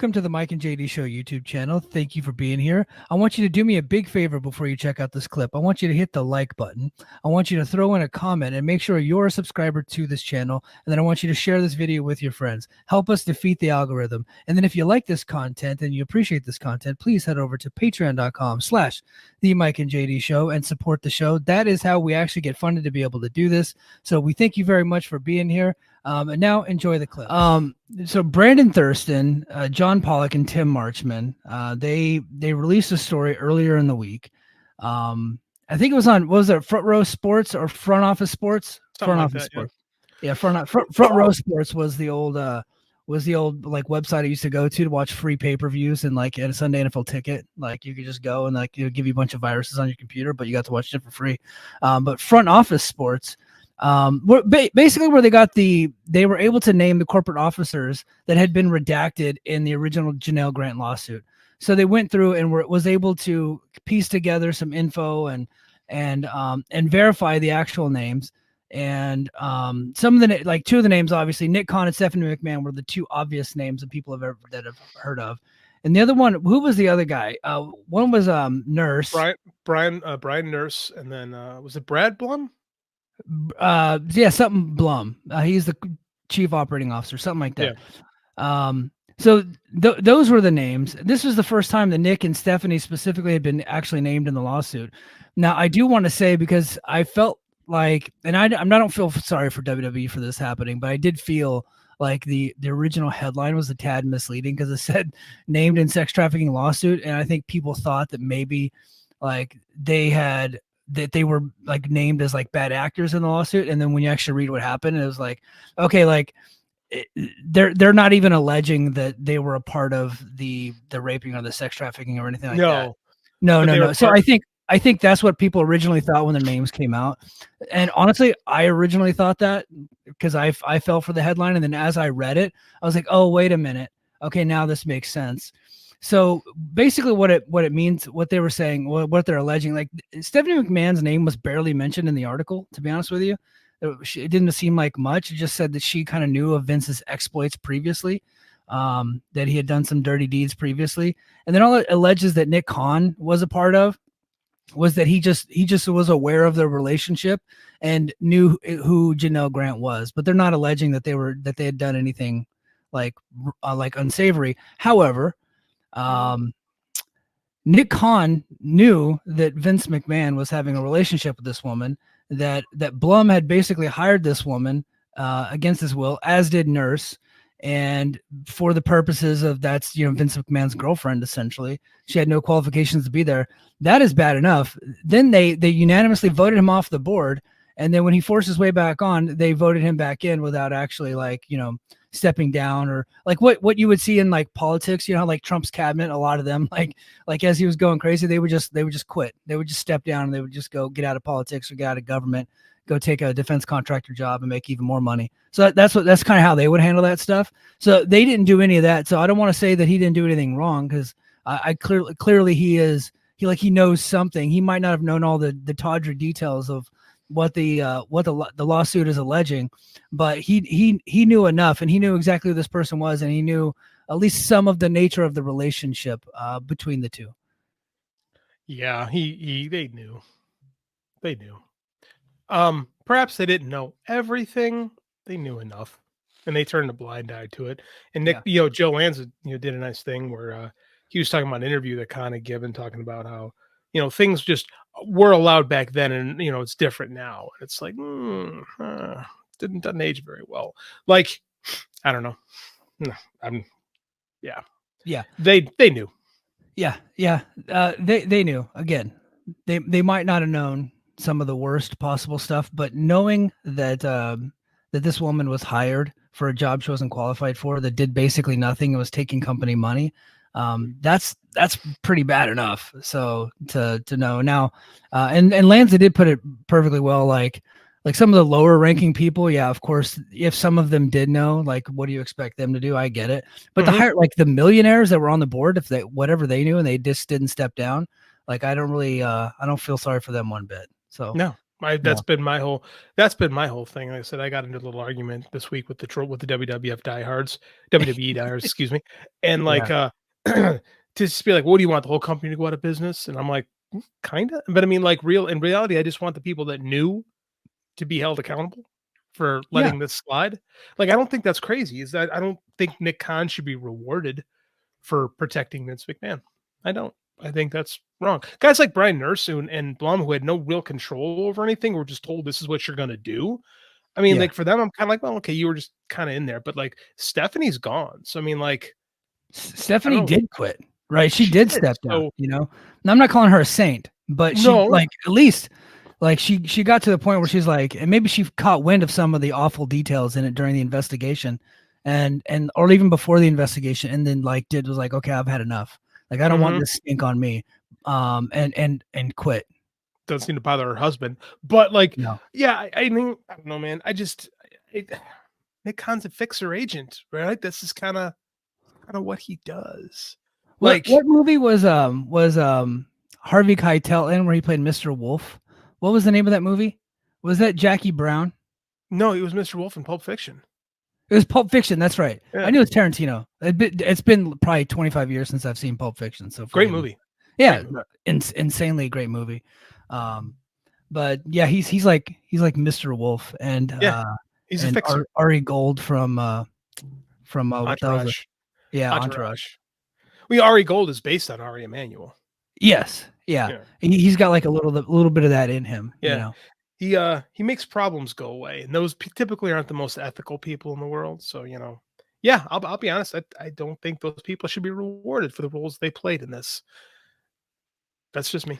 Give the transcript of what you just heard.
Welcome to the Mike and JD Show YouTube channel. Thank you for being here. I want you to do me a big favor before you check out this clip. I want you to hit the like button. I want you to throw in a comment and make sure you're a subscriber to this channel. And then I want you to share this video with your friends. Help us defeat the algorithm. And then if you like this content and you appreciate this content, please head over to patreon.com/the Mike and JD Show and support the show. That is how we actually get funded to be able to do this. So we thank you very much for being here. And now enjoy the clip. So Brandon Thurston, John Pollock, and Tim Marchman, they released a story earlier in the week. I think it was on, what was it, Front Row Sports or Front Office Sports? Something Front like Office that, Sports. Yeah, Front Row Sports was the old like website I used to go to watch free pay-per-views and like at a Sunday NFL Ticket. Like you could just go and like give you a bunch of viruses on your computer, but you got to watch it for free. But Front Office Sports. Basically where they were able to name the corporate officers that had been redacted in the original Janell Grant lawsuit. So they went through and was able to piece together some info and verify the actual names. And some of the like two of the names, obviously Nick Khan and Stephanie McMahon were the two obvious names that people have heard of. And the other one, who was the other guy? One was Nurse. Brian Nurse, and then was it Brad Blum? Yeah, something Blum. He's the chief operating officer, something like that. Yeah. So those were the names. This was the first time that Nick and Stephanie specifically had been actually named in the lawsuit. Now, I do want to say, because I felt like, and I don't feel sorry for WWE for this happening, but I did feel like the original headline was a tad misleading because it said named in sex trafficking lawsuit. And I think people thought that maybe like that they were like named as like bad actors in the lawsuit. And then when you actually read what happened, it was like, okay, like they're not even alleging that they were a part of the raping or the sex trafficking or anything like that. No. So I think that's what people originally thought when their names came out. And honestly, I originally thought that because I fell for the headline. And then as I read it, I was like, oh, wait a minute. Okay, now this makes sense. So basically what it means, what they were saying, what they're alleging, like Stephanie McMahon's name was barely mentioned in the article, to be honest with you. It didn't seem like much. It just said that she kind of knew of Vince's exploits previously, that he had done some dirty deeds previously. And then all it alleges that Nick Khan was a part of was that he just was aware of their relationship and knew who Janell Grant was, but they're not alleging that they had done anything like unsavory. However, Nick Khan knew that Vince McMahon was having a relationship with this woman, that Blum had basically hired this woman against his will, as did Nurse, and for the purposes of that's Vince McMahon's girlfriend. Essentially, she had no qualifications to be there. That is bad enough. Then they unanimously voted him off the board, and then when he forced his way back on, they voted him back in without actually stepping down, or like what you would see in like politics, like Trump's cabinet, a lot of them like as he was going crazy, they would just quit. They would just step down and they would just go get out of politics or get out of government, go take a defense contractor job and make even more money. So that's kind of how they would handle that stuff. So they didn't do any of that. So I don't want to say that he didn't do anything wrong, because I clearly he knows something. He might not have known all the tawdry details of what the lawsuit is alleging, but he knew enough, and he knew exactly who this person was, and he knew at least some of the nature of the relationship between the two. Yeah, they knew. Perhaps they didn't know everything. They knew enough, and they turned a blind eye to it. And Nick, Joe Lanza, did a nice thing where he was talking about an interview that Khan had given, talking about how things just were allowed back then, and it's different now. It's like doesn't age very well. Like, I don't know. They knew. They knew. Again, they might not have known some of the worst possible stuff, but knowing that that this woman was hired for a job she wasn't qualified for, that did basically nothing and was taking company money, that's pretty bad enough. So to know now, and Lanza did put it perfectly well. Like some of the lower ranking people, yeah, of course, if some of them did know, like, what do you expect them to do? I get it. But the higher, like the millionaires that were on the board, if they whatever they knew and they just didn't step down, like I don't feel sorry for them one bit. So no, Yeah. That's been my whole thing. Like I said, I got into a little argument this week with the WWF diehards, WWE diehards, excuse me, and like Yeah. to just be like, "What do you want the whole company to go out of business?" And I'm like, kind of, but I mean, like, real in reality, I just want the people that knew to be held accountable for Yeah. letting this slide. Like, I don't think that's crazy. Is that I don't think Nick Khan should be rewarded for protecting Vince McMahon. I don't. I think that's wrong. Guys like Brian Nurse and Blum, who had no real control over anything, were just told this is what you're gonna do. I mean, Yeah. like for them, I'm kind of like, well, okay, you were just kind of in there, but like Stephanie's gone. So I mean, like, I Stephanie don't know. did quit, right? She She did did. step down, So you know? And I'm not calling her a saint, but she no. like at least like she got to the point where she's like, and maybe she caught wind of some of the awful details in it during the investigation and or even before the investigation and then like was like, okay, I've had enough. Like I don't want Hmm. this stink on me. And quit. Doesn't seem to bother her husband, but like, No. yeah, I mean, I don't know, man. I, Nick Khan's a fixer agent, right? This is kind of what he does. What Like, movie was Harvey Keitel in where he played Mr. Wolf? What was the name of that movie? Was that Jackie Brown? no, he was Mr. Wolf in Pulp Fiction. It was Pulp Fiction. That's right. I Yeah, knew it was Tarantino. It's been probably 25 years since I've seen Pulp Fiction, so great forgive me. movie. Great Yeah, movie. insanely great movie. Um, but yeah, he's like Mr. Wolf Yeah, he's a and fixer. Ari Gold from what the hell's it? Entourage. Yeah, Entourage. Entourage. Well, Ari Gold is based on Ari Emanuel. Yes, yeah. Yeah, He's got like a little bit of that in him, you yeah. know. He makes problems go away, and those typically aren't the most ethical people in the world. So yeah. I'll be honest. I don't think those people should be rewarded for the roles they played in this. That's just me.